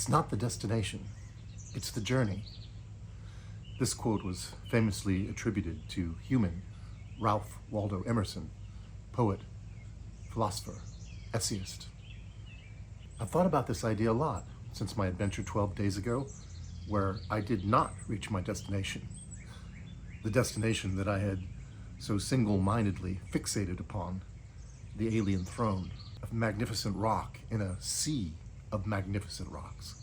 It's not the destination, it's the journey. This quote was famously attributed to human Ralph Waldo Emerson, poet, philosopher, essayist. I've thought about this idea a lot since my adventure 12 days ago, where I did not reach my destination. The destination that I had so single-mindedly fixated upon, the alien throne of magnificent rock in a sea of magnificent rocks.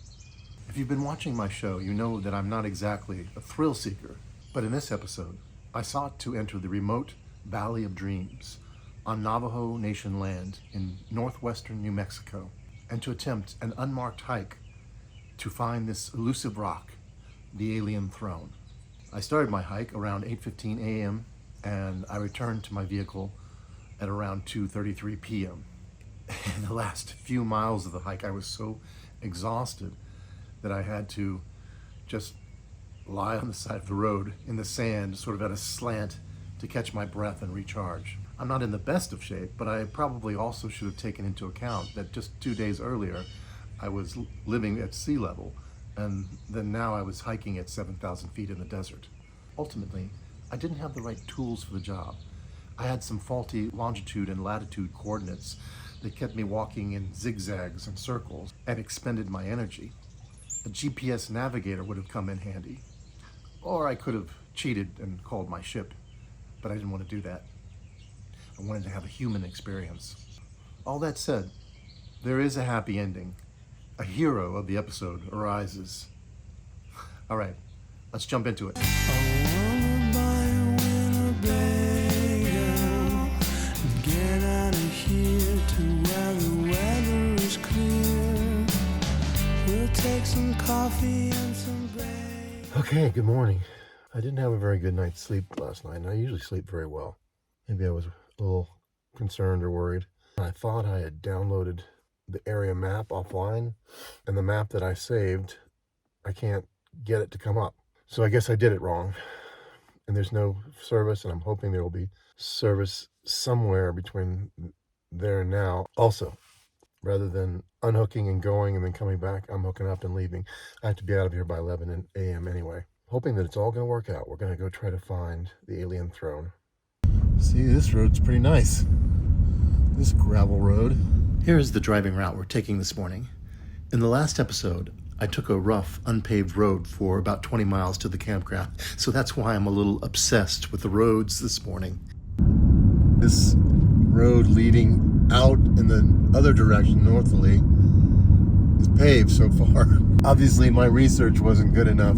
If you've been watching my show, you know that I'm not exactly a thrill seeker, but in this episode, I sought to enter the remote Valley of Dreams on Navajo Nation land in northwestern New Mexico, and to attempt an unmarked hike to find this elusive rock, the alien throne. I started my hike around 8:15 a.m. and I returned to my vehicle at around 2:33 p.m. In the last few miles of the hike, I was so exhausted that I had to just lie on the side of the road in the sand, sort of at a slant, to catch my breath and recharge. I'm not in the best of shape, but I probably also should have taken into account that just 2 days earlier, I was living at sea level, and then now I was hiking at 7,000 feet in the desert. Ultimately, I didn't have the right tools for the job. I had some faulty longitude and latitude coordinates that kept me walking in zigzags and circles and expended my energy. A GPS navigator would have come in handy. Or I could have cheated and called my ship, but I didn't want to do that. I wanted to have a human experience. All that said, there is a happy ending. A hero of the episode arises. All right, let's jump into it. Get out of here to where the weather is clear. We'll take some coffee and some bread. Okay, good morning. I didn't have a very good night's sleep last night, and I usually sleep very well. Maybe I was a little concerned or worried. I thought I had downloaded the area map offline, and the map that I saved, I can't get it to come up. So I guess I did it wrong. And there's no service, and I'm hoping there will be service somewhere between there and now. Also, rather than unhooking and going and then coming back, I'm hooking up and leaving. I have to be out of here by 11 a.m. anyway. Hoping that it's all going to work out. We're going to go try to find the alien throne. See, this road's pretty nice. This gravel road. Here is the driving route we're taking this morning. In the last episode, I took a rough, unpaved road for about 20 miles to the campground, so that's why I'm a little obsessed with the roads this morning. This road leading out in the other direction, northerly, is paved so far. Obviously, my research wasn't good enough,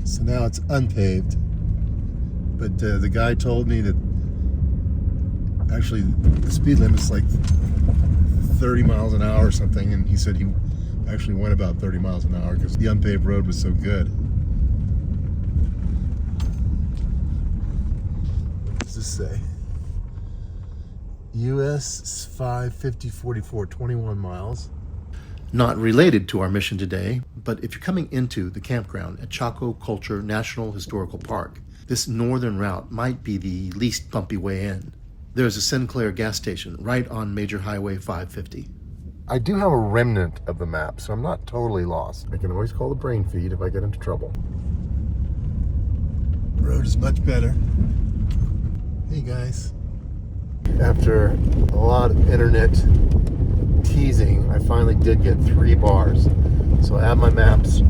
so now it's unpaved. But the guy told me that actually the speed limit's like 30 miles an hour or something, and he said he actually went about 30 miles an hour because the unpaved road was so good. What does this say? US 55044, 21 miles. Not related to our mission today, but if you're coming into the campground at Chaco Culture National Historical Park, this northern route might be the least bumpy way in. There's a Sinclair gas station right on Major Highway 550. I do have a remnant of the map, so I'm not totally lost. I can always call the brain feed if I get into trouble. The road is much better. Hey guys. After a lot of internet teasing, I finally did get 3 bars. So I have my maps.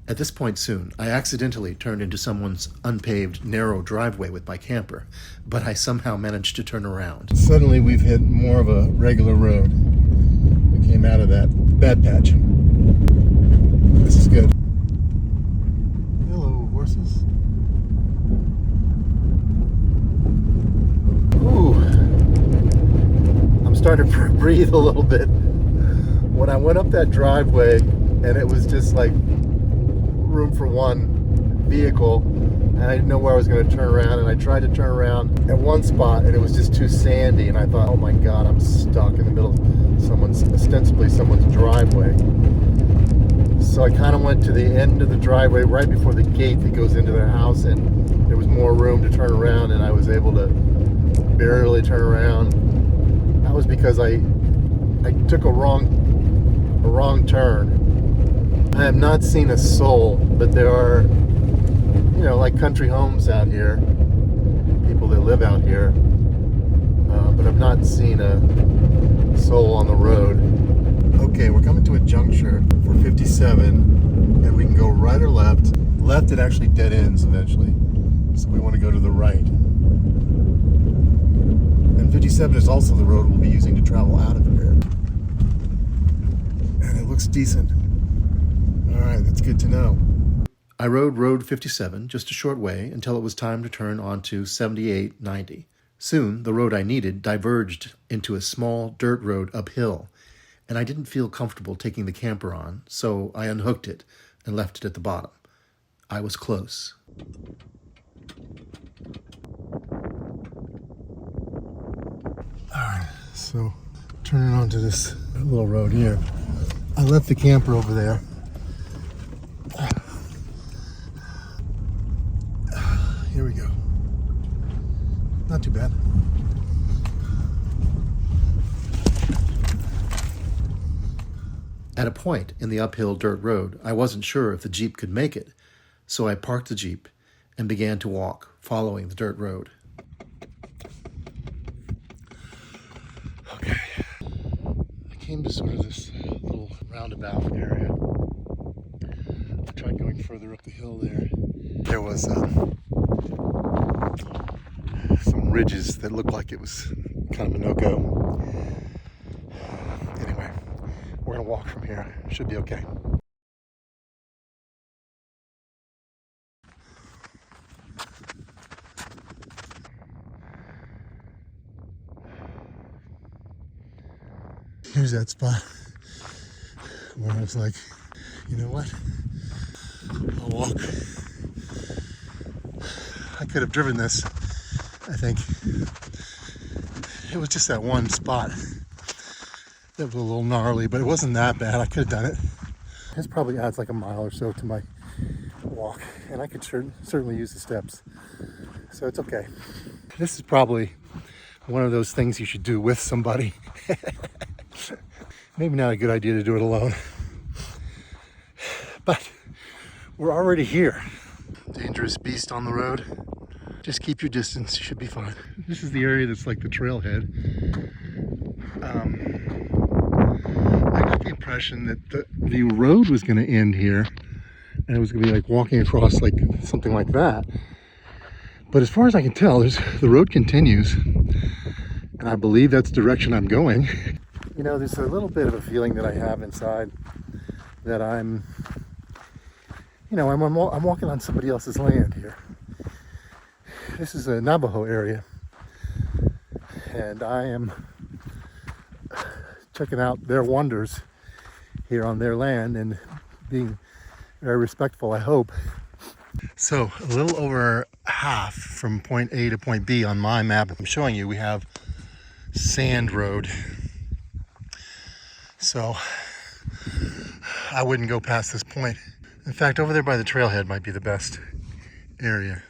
At this point soon, I accidentally turned into someone's unpaved, narrow driveway with my camper, but I somehow managed to turn around. Suddenly we've hit more of a regular road. We came out of that bad patch. This is good. Hello, horses. Ooh. I'm starting to breathe a little bit. When I went up that driveway, and it was just like room for one vehicle, and I didn't know where I was going to turn around, and I tried to turn around at one spot and it was just too sandy, and I thought, oh my god, I'm stuck in the middle of ostensibly someone's driveway. So I kind of went to the end of the driveway right before the gate that goes into their house, and there was more room to turn around, and I was able to barely turn around. That was because I took a wrong turn. I have not seen a soul, but there are, you know, like country homes out here, people that live out here, but I've not seen a soul on the road. Okay, we're coming to a juncture for 57, and we can go right or left. Left, it actually dead ends eventually, so we want to go to the right. And 57 is also the road we'll be using to travel out of here. And it looks decent. All right, that's good to know. I rode Road 57 just a short way until it was time to turn onto 7890. Soon, the road I needed diverged into a small dirt road uphill, and I didn't feel comfortable taking the camper on, so I unhooked it and left it at the bottom. I was close. Alright, so turning onto this little road here. I left the camper over there. Here we go. Not too bad. At a point in the uphill dirt road, I wasn't sure if the Jeep could make it, so I parked the Jeep and began to walk, following the dirt road. Okay. I came to sort of this little roundabout area. I tried going further up the hill there. There was some ridges that looked like it was kind of a no-go. Anyway, we're gonna walk from here. Should be okay. Here's that spot where I was like, you know what? I'll walk. I could have driven this, I think. It was just that one spot that was a little gnarly, but it wasn't that bad. I could have done it. This probably adds like a mile or so to my walk, and I could certainly use the steps, so it's okay. This is probably one of those things you should do with somebody. Maybe not a good idea to do it alone, but we're already here. Dangerous beast on the road. Just keep your distance, you should be fine. This is the area that's like the trailhead. I got the impression that the road was going to end here, and it was going to be like walking across like something like that. But as far as I can tell, the road continues, and I believe that's the direction I'm going. You know, there's a little bit of a feeling that I have inside that I'm walking on somebody else's land here. This is a Navajo area, and I am checking out their wonders here on their land and being very respectful, I hope. So a little over half from point A to point B on my map I'm showing you, we have sand road. So I wouldn't go past this point. In fact, over there by the trailhead might be the best area,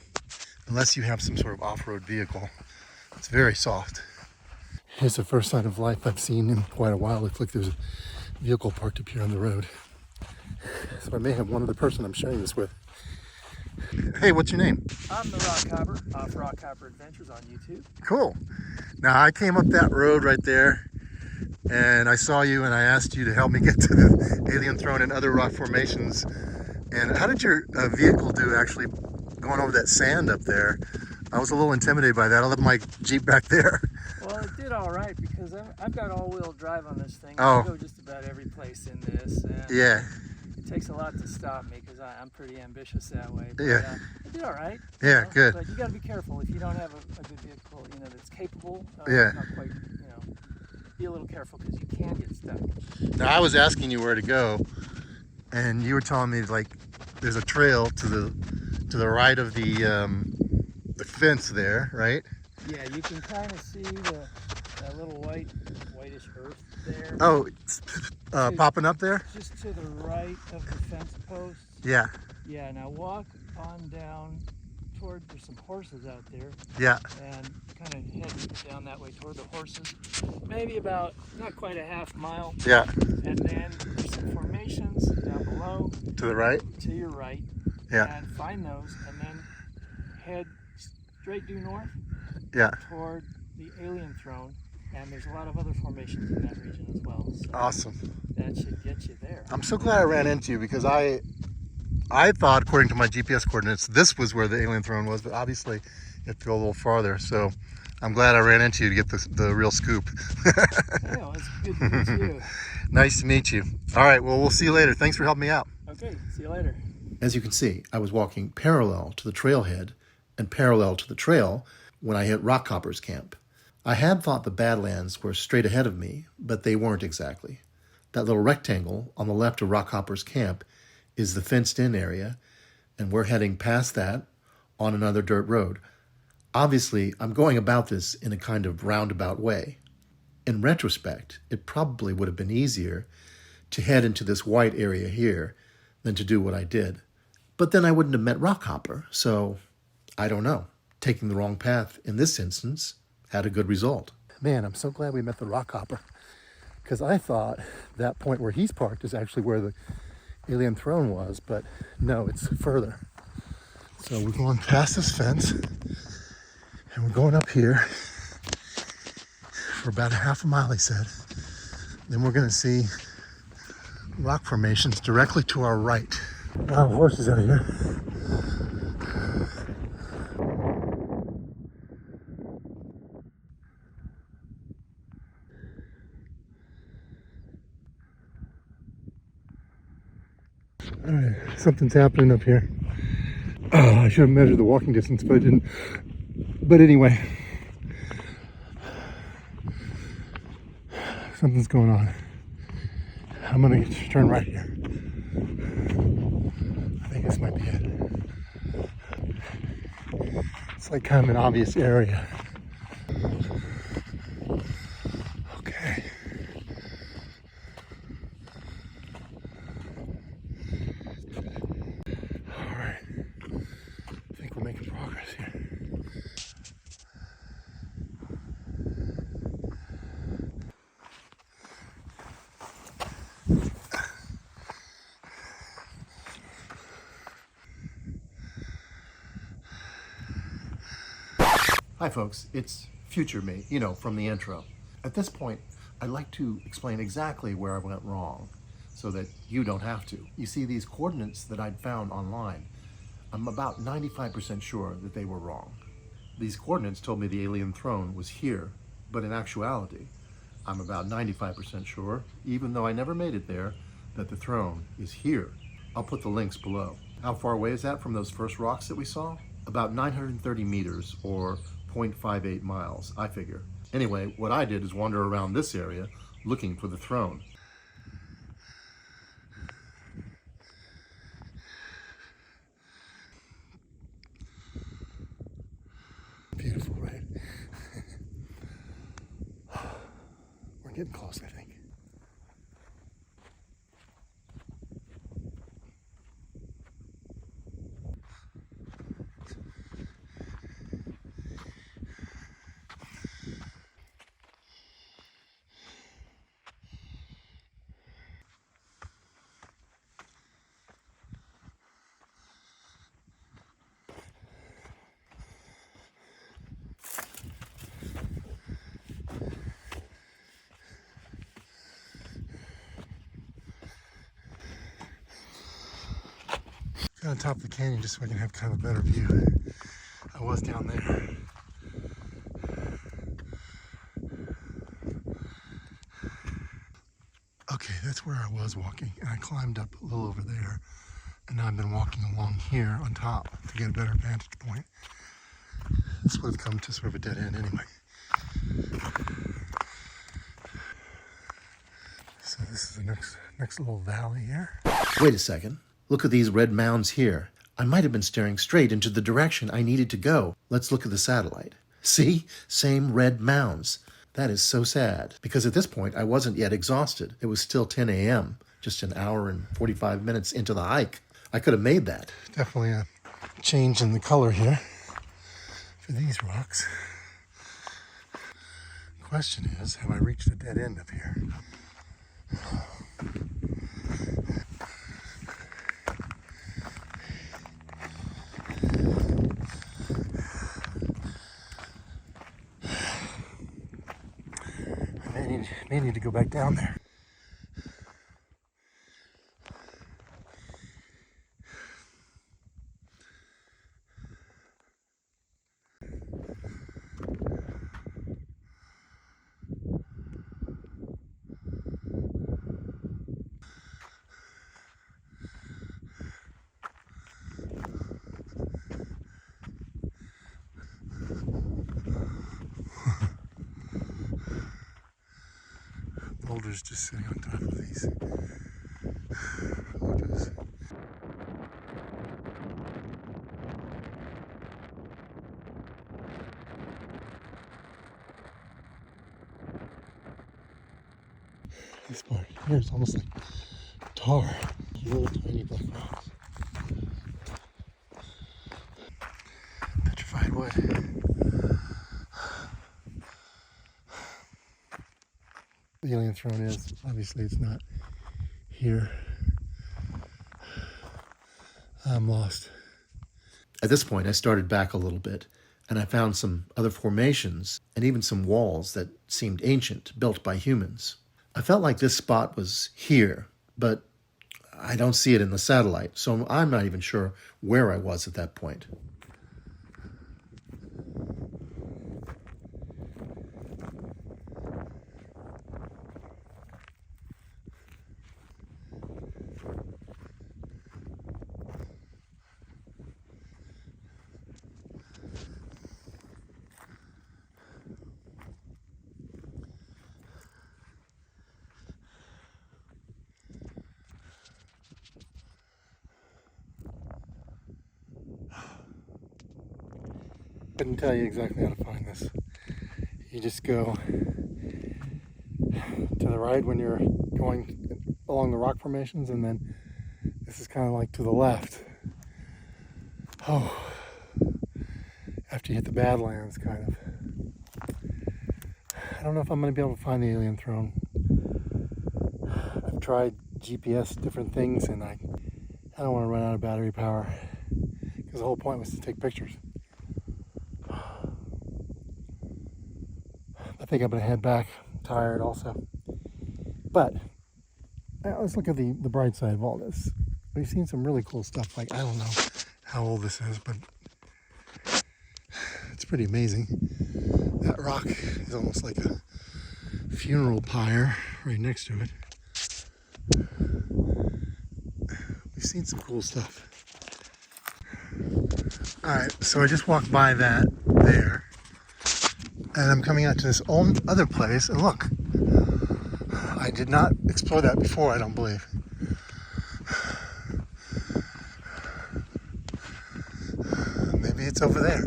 unless you have some sort of off-road vehicle. It's very soft. Here's the first sign of life I've seen in quite a while. It looks like there's a vehicle parked up here on the road. So I may have one other person I'm sharing this with. Hey, what's your name? I'm the Rockhopper, off Rockhopper Adventures on YouTube. Cool. Now I came up that road right there, and I saw you, and I asked you to help me get to the Alien Throne and other rock formations. And how did your vehicle do actually going over that sand up there? I was a little intimidated by that. I left my Jeep back there. Well, it did all right because I've got all-wheel drive on this thing. Oh. I go just about every place in this. And Yeah. it takes a lot to stop me because I'm pretty ambitious that way. But, Yeah. it did all right. Yeah, good. But you got to be careful if you don't have a good vehicle, that's capable. Yeah. Not quite, be a little careful because you can get stuck. Now I was asking you where to go, and you were telling me like there's a trail to the right of the fence there, right? Yeah, you can kind of see that little whitish earth there. Oh, it's popping up there? Just to the right of the fence post. Yeah. Yeah, now walk on down toward, there's some horses out there, Yeah. and kind of head down that way toward the horses. Maybe about, not quite a half mile. Yeah. And then there's some formations down below. To the right? To your right. Yeah. And find those, and then head straight due north. Yeah. Toward the alien throne. And there's a lot of other formations in that region as well. So Awesome. that should get you there. I'm so glad I ran into you because I thought, according to my GPS coordinates, this was where the alien throne was, but obviously you have to go a little farther. So I'm glad I ran into you to get the real scoop. Yeah, it's good to meet you. Nice to meet you. All right, well, we'll see you later. Thanks for helping me out. Okay, see you later. As you can see, I was walking parallel to the trailhead and parallel to the trail when I hit Rockhopper's camp. I had thought the Badlands were straight ahead of me, but they weren't exactly. That little rectangle on the left of Rockhopper's camp is the fenced-in area, and we're heading past that on another dirt road. Obviously, I'm going about this in a kind of roundabout way. In retrospect, it probably would have been easier to head into this white area here than to do what I did. But then I wouldn't have met Rockhopper, so I don't know. Taking the wrong path in this instance had a good result. Man, I'm so glad we met the Rockhopper, because I thought that point where he's parked is actually where the alien throne was, but no, it's further. So we're going past this fence, and we're going up here for about a half a mile, he said. Then we're going to see rock formations directly to our right. A lot of horses out here. All right, something's happening up here. Oh, I should have measured the walking distance, but I didn't. But anyway, something's going on. I'm gonna turn right here. I think this might be it. It's like kind of an obvious area. Okay. All right. I think we're making progress here. Hi folks, it's future me, you know, from the intro. At this point, I'd like to explain exactly where I went wrong so that you don't have to. You see, these coordinates that I'd found online, I'm about 95% sure that they were wrong. These coordinates told me the alien throne was here, but in actuality, I'm about 95% sure, even though I never made it there, that the throne is here. I'll put the links below. How far away is that from those first rocks that we saw? About 930 meters, or 0.58 miles, I figure. Anyway, what I did is wander around this area looking for the throne. Beautiful, right? We're getting close, I think. On top of the canyon just so I can have kind of a better view. I was down there. Okay, that's where I was walking, and I climbed up a little over there, and now I've been walking along here on top to get a better vantage point. This would have come to sort of a dead end anyway. So this is the next little valley here. Wait a second. Look at these red mounds here. I might have been staring straight into the direction I needed to go. Let's look at the satellite. See? Same red mounds. That is so sad, because at this point I wasn't yet exhausted. It was still 10 a.m., just an hour and 45 minutes into the hike. I could have made that. Definitely a change in the color here. for these rocks. Question is, have I reached a dead end up here? I may need to go back down there. Boulders just sitting on top of these ledges. This part here is almost like tar. Little tiny black rocks. Petrified wood. The alien throne is. Obviously it's not here. I'm lost. At this point I started back a little bit and I found some other formations and even some walls that seemed ancient, built by humans. I felt like this spot was here, but I don't see it in the satellite, so I'm not even sure where I was at that point. Couldn't tell you exactly how to find this. You just go to the right when you're going along the rock formations, and then this is kind of like to the left. Oh, after you hit the Badlands, kind of. I don't know if I'm going to be able to find the alien throne. I've tried GPS different things, and I don't want to run out of battery power, because the whole point was to take pictures. I think I'm going to head back. I'm tired also. But let's look at the bright side of all this. We've seen some really cool stuff. Like, I don't know how old this is, but it's pretty amazing. That rock is almost like a funeral pyre right next to it. We've seen some cool stuff. Alright, so I just walked by that there. And I'm coming out to this other place, and look, I did not explore that before, I don't believe. Maybe it's over there.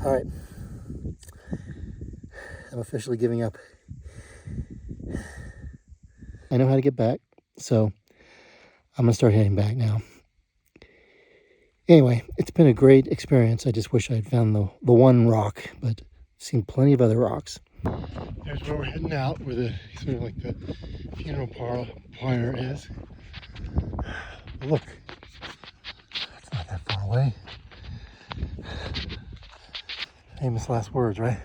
All right, I'm officially giving up. I know how to get back, so I'm gonna start heading back now. Anyway, it's been a great experience. I just wish I had found the one rock, but I've seen plenty of other rocks. There's where we're heading out, where the sort of like the funeral pyre is. Look, it's not that far away. Famous last words, right?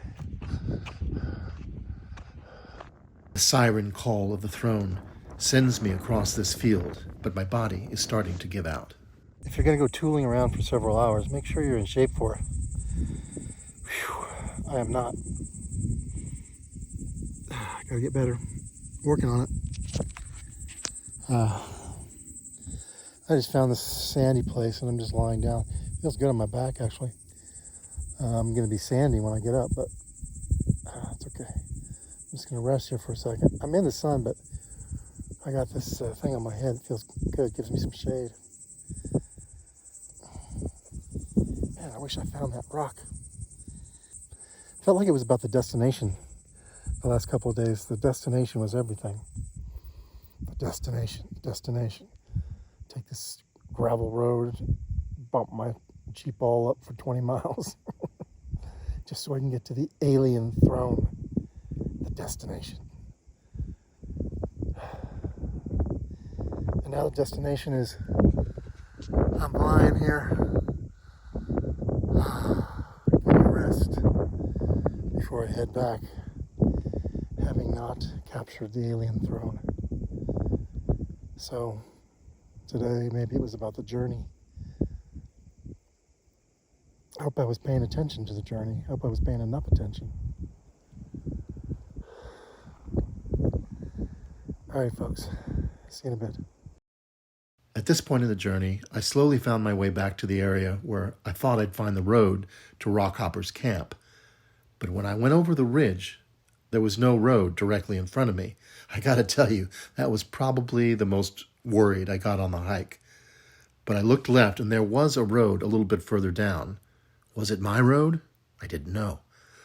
The siren call of the throne sends me across this field, but my body is starting to give out. If you're going to go tooling around for several hours, make sure you're in shape for it. Whew, I am not. I gotta get better. Working on it. I just found this sandy place and I'm just lying down. Feels good on my back, actually. I'm going to be sandy when I get up, but it's okay. I'm just going to rest here for a second. I'm in the sun, but I got this thing on my head. It feels good. It gives me some shade. Man, I wish I found that rock. Felt like it was about the destination the last couple of days. The destination was everything. The destination. Take this gravel road, bump my Jeep all up for 20 miles. Just so I can get to the alien throne. The destination. And now the destination is, I'm lying here. Getting a rest before I head back, having not captured the alien throne. So today, maybe it was about the journey. I hope I was paying attention to the journey. I hope I was paying enough attention. All right, folks. See you in a bit. At this point in the journey, I slowly found my way back to the area where I thought I'd find the road to Rockhopper's camp. But when I went over the ridge, there was no road directly in front of me. I gotta tell you, that was probably the most worried I got on the hike. But I looked left and there was a road a little bit further down. Was it my road? I didn't know.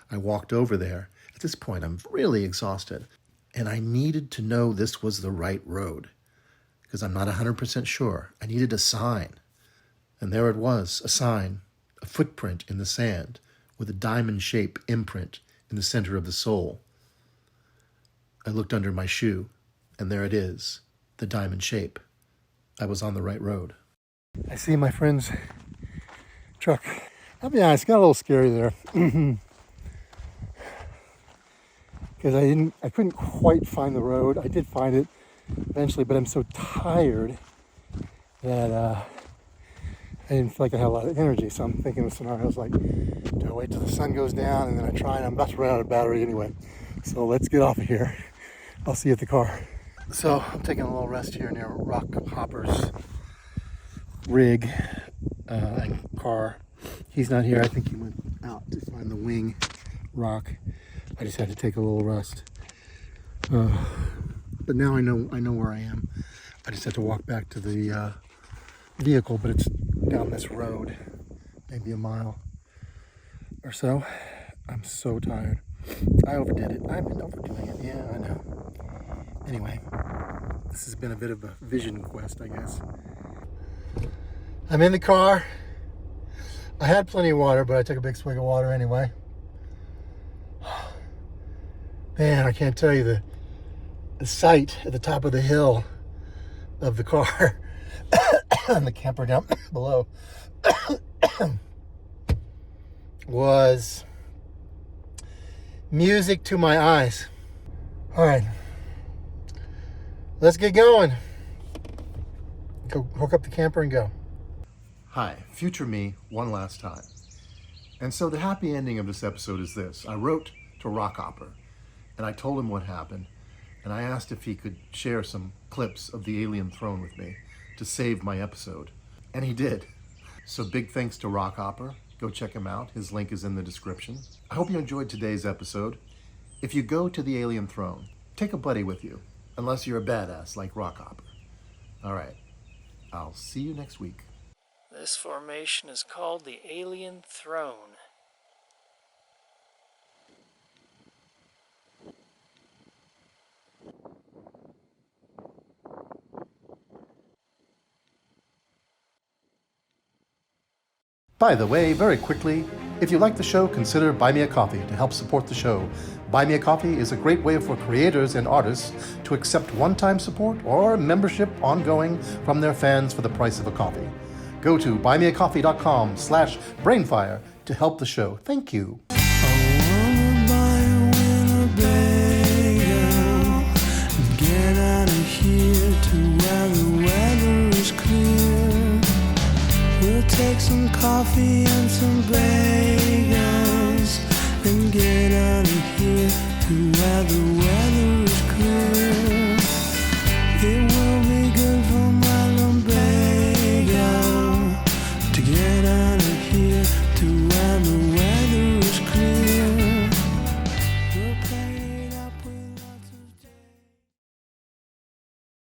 I walked over there. At this point, I'm really exhausted. And I needed to know this was the right road. Because I'm not 100% sure. I needed a sign. And there it was, a sign, a footprint in the sand with a diamond-shaped imprint in the center of the sole. I looked under my shoe, and there it is, the diamond shape. I was on the right road. I see my friend's truck. I'll be honest, it got a little scary there. Because I couldn't quite find the road. I did find it eventually, but I'm so tired that I didn't feel like I had a lot of energy. So I'm thinking of scenarios like, do I wait till the sun goes down and then I try, and I'm about to run out of battery anyway. So let's get off of here. I'll see you at the car. So I'm taking a little rest here near Rockhopper's rig and car. He's not here. I think he went out to find the wing rock. I just had to take a little rest. But now I know where I am. I just had to walk back to the vehicle, but it's down this road, maybe a mile or so. I'm so tired. I overdid it. I've been overdoing it. Yeah, I know. Anyway, this has been a bit of a vision quest, I guess. I'm in the car. I had plenty of water, but I took a big swig of water anyway. Man, I can't tell you the sight at the top of the hill of the car and the camper down below was music to my eyes. All right, let's get going. Go hook up the camper and go. Hi, future me, one last time. And so the happy ending of this episode is this. I wrote to Rockhopper, and I told him what happened, and I asked if he could share some clips of the alien throne with me to save my episode. And he did. So big thanks to Rockhopper. Go check him out. His link is in the description. I hope you enjoyed today's episode. If you go to the alien throne, take a buddy with you, unless you're a badass like Rockhopper. All right, I'll see you next week. This formation is called the Alien Throne. By the way, very quickly, if you like the show, consider Buy Me a Coffee to help support the show. Buy Me a Coffee is a great way for creators and artists to accept one-time support or membership ongoing from their fans for the price of a coffee. Go to buymeacoffee.com/brainfire to help the show. Thank you. I wanna buy a Winnebago and get out of here to where the weather is clear. We'll take some coffee and some bagels and get out of here to where the weather is clear. It will be good for my lumbago to get out of here to where the weather